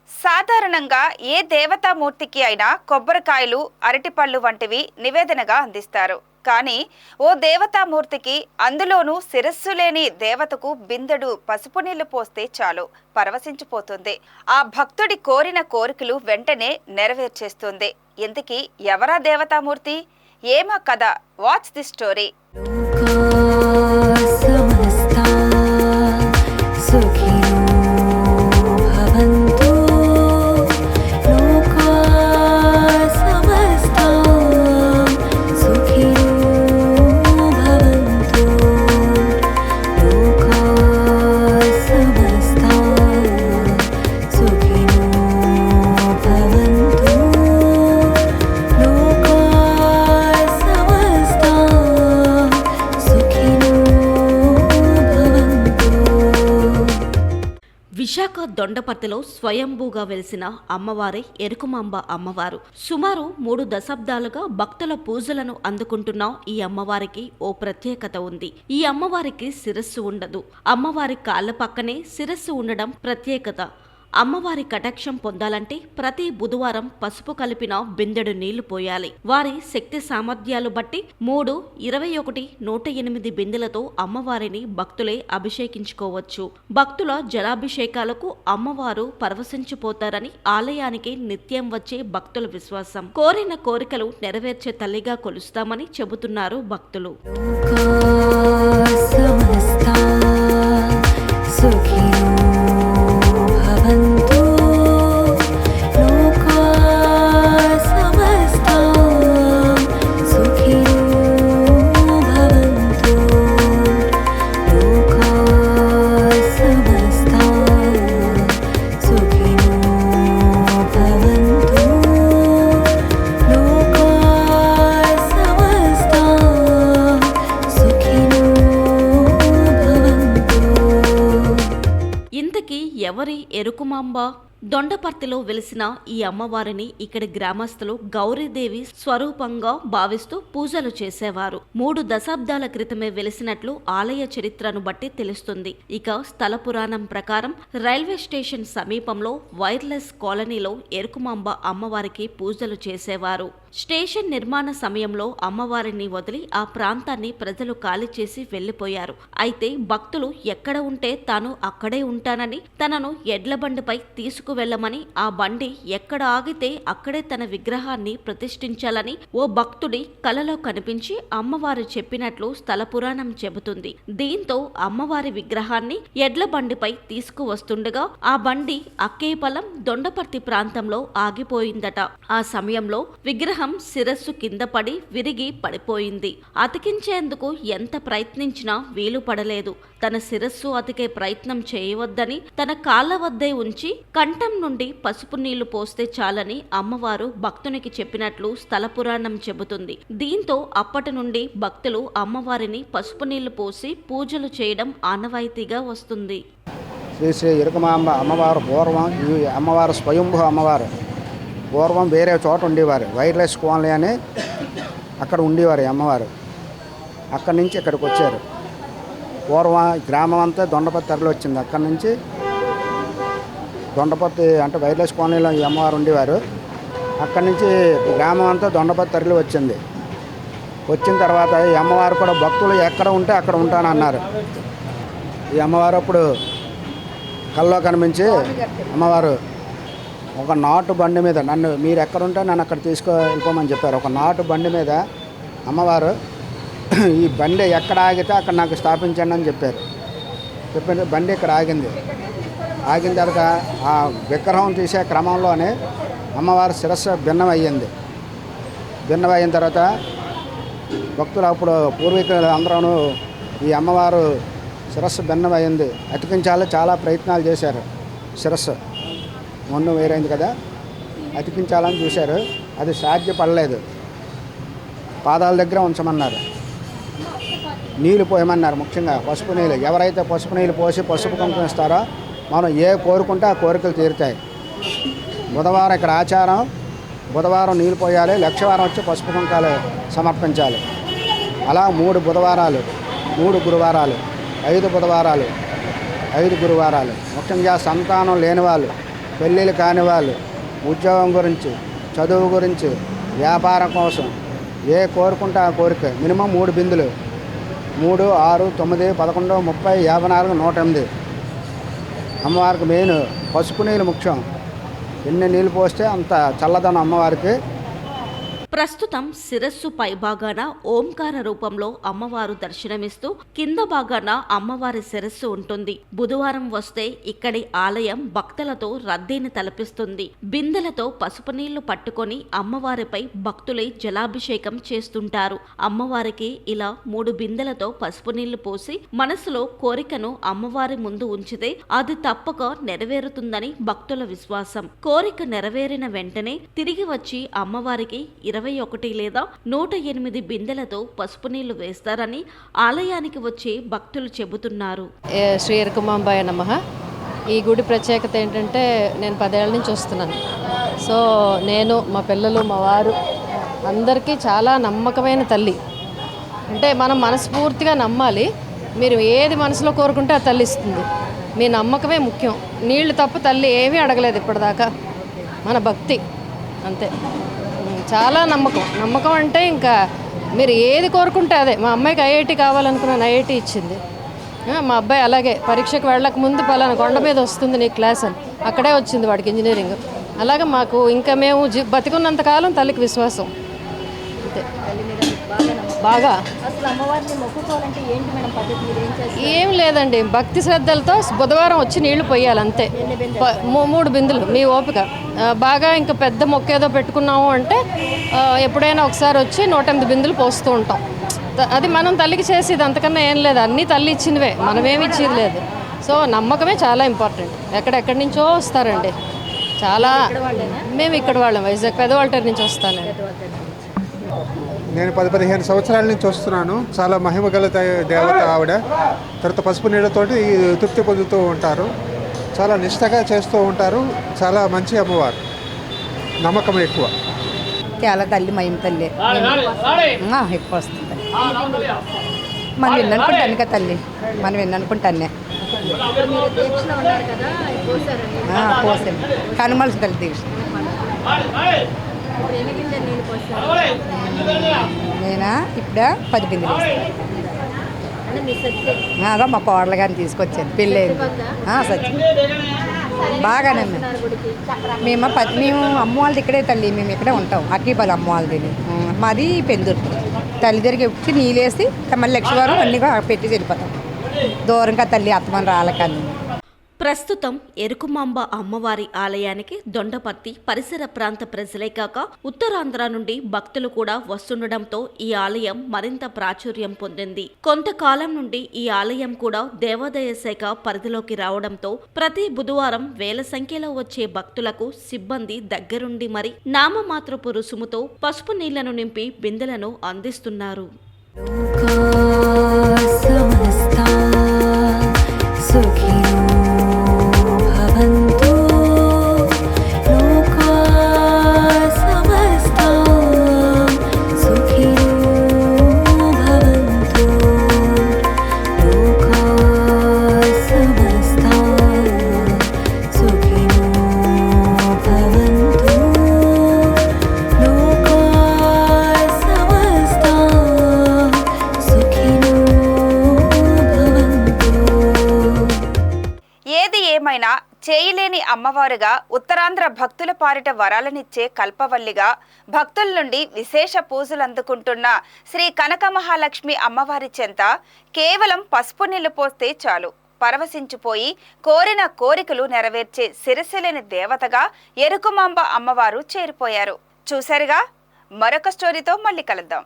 సాధారణంగా ఏ దేవతామూర్తికి అయినా కొబ్బరికాయలు అరటిపళ్ళు వంటివి నివేదనగా అందిస్తారు. కానీ ఓ దేవతామూర్తికి, అందులోనూ శిరస్సు లేని దేవతకు బిందెడు పసుపు నీళ్లు పోస్తే చాలు పరవశించిపోతుంది. ఆ భక్తుడి కోరిన కోరికలు వెంటనే నెరవేర్చేస్తుంది. ఇంతకీ ఎవరా దేవతామూర్తి? ఏమా కథ? Watch the story. విశాఖ దొండపర్తిలో స్వయంభూగా వెలిసిన అమ్మవారే ఎరుకుమాంబ అమ్మవారు. సుమారు 3 దశాబ్దాలుగా భక్తుల పూజలను అందుకుంటున్న ఈ అమ్మవారికి ఓ ప్రత్యేకత ఉంది. ఈ అమ్మవారికి శిరస్సు ఉండదు. అమ్మవారి కాళ్ళ పక్కనే శిరస్సు ఉండడం ప్రత్యేకత. అమ్మవారి కటాక్షం పొందాలంటే ప్రతి బుధవారం పసుపు కలిపిన బిందెడు నీళ్లు పోయాలి. వారి శక్తి సామర్థ్యాలు బట్టి 3, 21, 108 బిందెలతో అమ్మవారిని భక్తులే అభిషేకించుకోవచ్చు. భక్తుల జలాభిషేకాలకు అమ్మవారు పరవశించిపోతారని ఆలయానికి నిత్యం వచ్చే భక్తుల విశ్వాసం. కోరిన కోరికలు నెరవేర్చే తల్లిగా కొలుస్తామని చెబుతున్నారు భక్తులు. ఎవరి ఎరుకుమాంబ? దొండపర్తిలో వెలిసిన ఈ అమ్మవారిని ఇక్కడి గ్రామస్తులు గౌరీదేవి స్వరూపంగా భావిస్తూ పూజలు చేసేవారు. 3 దశాబ్దాల క్రితమే వెలిసినట్లు ఆలయ చరిత్రను బట్టి తెలుస్తుంది. ఇక స్థల పురాణం ప్రకారం రైల్వే స్టేషన్ సమీపంలో వైర్లెస్ కాలనీలో ఎరుకుమాంబ అమ్మవారికి పూజలు చేసేవారు. స్టేషన్ నిర్మాణ సమయంలో అమ్మవారిని వదిలి ఆ ప్రాంతాన్ని ప్రజలు ఖాళీ చేసి వెళ్లిపోయారు. అయితే భక్తులు ఎక్కడ ఉంటే తాను అక్కడే ఉంటానని, తనను ఎడ్ల బండిపై తీసుకువెళ్లమని, ఆ బండి ఎక్కడ ఆగితే అక్కడే తన విగ్రహాన్ని ప్రతిష్ఠించాలని ఓ భక్తుడి కలలో కనిపించి అమ్మవారు చెప్పినట్లు స్థల పురాణం చెబుతుంది. దీంతో అమ్మవారి విగ్రహాన్ని ఎడ్ల బండిపై తీసుకువస్తుండగా ఆ బండి అక్కేపలం దొండపర్తి ప్రాంతంలో ఆగిపోయిందట. ఆ సమయంలో విగ్రహం శిరస్సు కింద పడి విరిగి పడిపోయింది. అతికించేందుకు ఎంత ప్రయత్నించినా వీలు పడలేదు. తన శిరస్సు అతికే ప్రయత్నం చేయవద్దని తన కాళ్ళ వద్దే ఉంచి కంఠం నుండి పసుపు నీళ్లు పోస్తే చాలని అమ్మవారు భక్తునికి చెప్పినట్లు స్థల పురాణం చెబుతుంది. దీంతో అప్పటి నుండి భక్తులు అమ్మవారిని పసుపు నీళ్లు పోసి పూజలు చేయడం ఆనవాయితీగా వస్తుంది. శ్రీ శ్రీ ఎరుకుమాంబ అమ్మవారు పూర్వం ఈ అమ్మవారు స్వయంభూ అమ్మవారు. పూర్వం వేరే చోట ఉండేవారు, వైర్లెస్ కాలనీ అని అక్కడ ఉండేవారు అమ్మవారు. అక్కడి నుంచి ఇక్కడికి వచ్చారు. పూర్వం గ్రామం అంతా దొండపర్తి తరలి వచ్చింది. అక్కడి నుంచి దొండపర్తి అంటే వైర్లెస్ కాలనీలో ఈ అమ్మవారు ఉండేవారు. అక్కడి నుంచి గ్రామం అంతా దొండపర్తి తరలి వచ్చింది. వచ్చిన తర్వాత ఈ అమ్మవారు కూడా భక్తులు ఎక్కడ ఉంటే అక్కడ ఉంటానన్నారు. ఈ అమ్మవారు అప్పుడు కల్లో కనిపించి అమ్మవారు ఒక నాటు బండి మీద నన్ను మీరు ఎక్కడుంటే నన్ను అక్కడ వెళ్ళిపోమని చెప్పారు. ఒక నాటు బండి మీద అమ్మవారు ఈ బండి ఎక్కడ ఆగితే అక్కడ నాకు స్థాపించండి అని చెప్పారు. చెప్పిన బండి ఇక్కడ ఆగింది. ఆగిన తర్వాత ఆ విగ్రహం తీసే క్రమంలోనే అమ్మవారి శిరస్సు భిన్నమయ్యింది. భిన్నమయిన తర్వాత భక్తులు అప్పుడు పూర్వీకులు అందరూ ఈ అమ్మవారు శిరస్సు భిన్నమయ్యింది అతికించాలి చాలా ప్రయత్నాలు చేశారు. శిరస్సు మొన్న వేరైంది కదా, అతికించాలని చూశారు. అది సాధ్యపడలేదు. పాదాల దగ్గర ఉంచమన్నారు, నీళ్ళు పోయమన్నారు. ముఖ్యంగా పసుపు నీళ్ళు. ఎవరైతే పసుపు నీళ్ళు పోసి పసుపు కుంకుమ ఇస్తారో మనం ఏ కోరుకుంటే ఆ కోరికలు తీరుతాయి. బుధవారం ఇక్కడ ఆచారం, బుధవారం నీళ్ళు పోయాలి, లక్షవారం వచ్చి పసుపు కుంకాలు సమర్పించాలి. అలా 3 బుధవారాలు, 3 గురువారాలు, 5 బుధవారాలు, 5 గురువారాలు. ముఖ్యంగా సంతానం లేని వాళ్ళు పెళ్ళిళ్ళు కాని వాళ్ళు, ఉద్యోగం గురించి, చదువు గురించి, వ్యాపారం కోసం ఏ కోరుకుంటే ఆ కోరిక మినిమం 3 బిందులు 3, 6, 9, 11, 30, 54, 108. అమ్మవారికి మెయిన్ పసుపు నీళ్ళు ముఖ్యం. ఎన్ని నీళ్ళు పోస్తే అంత చల్లదనం అమ్మవారికి. ప్రస్తుతం శిరస్సు పైభాగాన ఓంకార రూపంలో అమ్మవారు దర్శనమిస్తూ కింద భాగాన అమ్మవారి శిరస్సు ఉంటుంది. బుధవారం వస్తే ఇక్కడి ఆలయం భక్తులతో రద్దీని తలపిస్తుంది. బిందెలతో పసుపు నీళ్లు పట్టుకొని అమ్మవారిపై భక్తులై జలాభిషేకం చేస్తుంటారు. అమ్మవారికి ఇలా 3 బిందెలతో పసుపు నీళ్లు పోసి మనసులో కోరికను అమ్మవారి ముందు ఉంచితే అది తప్పక నెరవేరుతుందని భక్తుల విశ్వాసం. కోరిక నెరవేరిన వెంటనే తిరిగి వచ్చి అమ్మవారికి 21 లేదా 108 బిందెలతో పసుపు నీళ్లు వేస్తారని ఆలయానికి వచ్చే భక్తులు చెబుతున్నారు. శ్రీ ఎరుకుమాంబాయ నమః. ఈ గుడి ప్రత్యేకత ఏంటంటే నేను 10 ఏళ్ల నుంచి వస్తున్నాను. సో నేను, మా పిల్లలు, మా వారు అందరికీ చాలా నమ్మకమైన తల్లి. అంటే మనం మనస్ఫూర్తిగా నమ్మాలి. మీరు ఏది మనసులో కోరుకుంటే ఆ తల్లి ఇస్తుంది. మీ నమ్మకమే ముఖ్యం. నీళ్లు తప్ప తల్లి ఏమీ అడగలేదు ఇప్పటిదాకా. మన భక్తి అంతే. చాలా నమ్మకం అంటే ఇంకా మీరు ఏది కోరుకుంటే అదే. మా అమ్మాయికి ఐఐటి కావాలనుకున్నాను, ఐఐటి ఇచ్చింది. మా అబ్బాయి అలాగే పరీక్షకు వెళ్ళక ముందు పలానా కొండ మీద వస్తుంది నీ క్లాస్ అని, అక్కడే వచ్చింది వాడికి ఇంజనీరింగ్. అలాగే మాకు ఇంకా మేము బతికున్నంతకాలం తల్లికి విశ్వాసం అంతే. బాగా ఏం లేదండి, భక్తి శ్రద్ధలతో బుధవారం వచ్చి నీళ్లు పోయాలి అంతే. 3 బిందులు మీ ఓపిక. బాగా ఇంకా పెద్ద మొక్క ఏదో పెట్టుకున్నాము అంటే ఎప్పుడైనా ఒకసారి వచ్చి 108 బిందులు పోస్తూ ఉంటాం. అది మనం తల్లికి చేసేది, అంతకన్నా ఏం లేదు. అన్నీ తల్లి ఇచ్చినవే, మనమేమి ఇచ్చేది లేదు. సో నమ్మకమే చాలా ఇంపార్టెంట్. ఎక్కడెక్కడి నుంచో వస్తారండి చాలా. మేము ఇక్కడ వాళ్ళం, వైజాగ్ పెదవాల్టేరు నుంచి వస్తాను. నేను 10-15 సంవత్సరాల నుంచి వస్తున్నాను. చాలా మహిమగల దేవత ఆవిడ. తర్వాత పసుపు నీళ్ళతోటి తృప్తి పొందుతూ ఉంటారు. చాలా నిష్టగా చేస్తూ ఉంటారు. చాలా మంచి అమ్మవారు, నమ్మకం ఎక్కువ. చాలా తల్లి మహిమ తల్లి ఎక్కువ వస్తుంది. మనం విన్ననుకుంటాను కదా తల్లి, మనం విన్ననుకుంటానే పోసాను. కనుమలసి తల్లి దీక్ష. నేనా ఇప్పుడు 10 బిందులు అదా మా కోడలు గారిని తీసుకొచ్చాను. పెళ్ళయింది సచ్చి బాగానే. మేము అమ్మ వాళ్ళది ఇక్కడే తల్లి, మేము ఇక్కడే ఉంటాం. అక్కిపాలి అమ్మ వాళ్ళది. మాది పెందురు. తల్లి దగ్గరికి వచ్చి నీళ్ళేసి మళ్ళీ లక్షవారం అన్నీగా పెట్టి వెళ్ళిపోతాం. దూరంగా తల్లి అత్తమని రాలకని. ప్రస్తుతం ఎరుకుమాంబ అమ్మవారి ఆలయానికి దొండపర్తి పరిసర ప్రాంత ప్రజలే కాక ఉత్తరాంధ్ర నుండి భక్తులు కూడా వస్తుండటంతో ఈ ఆలయం మరింత ప్రాచుర్యం పొందింది. కొంతకాలం నుండి ఈ ఆలయం కూడా దేవాదాయ శాఖ పరిధిలోకి రావడంతో ప్రతి బుధవారం వేల సంఖ్యలో వచ్చే భక్తులకు సిబ్బంది దగ్గరుండి మరి నామమాత్రపు రుసుముతో పసుపు నీళ్లను నింపి బిందెలను అందిస్తున్నారు. చేయలేని అమ్మవారుగా ఉత్తరాంధ్ర భక్తుల పాలిట వరాలనిచ్చే కల్పవల్లిగా భక్తుల నుండి విశేష పూజలు అందుకుంటున్న శ్రీ కనక మహాలక్ష్మి అమ్మవారి చెంత కేవలం పసుపు నీళ్లు పోస్తే చాలు పరవశించిపోయి కోరిన కోరికలు నెరవేర్చే శిరస్సులేని దేవతగా ఎరుకుమాంబ అమ్మవారు చేరిపోయారు. చూశారుగా, మరొక స్టోరీతో మళ్ళీ కలుద్దాం.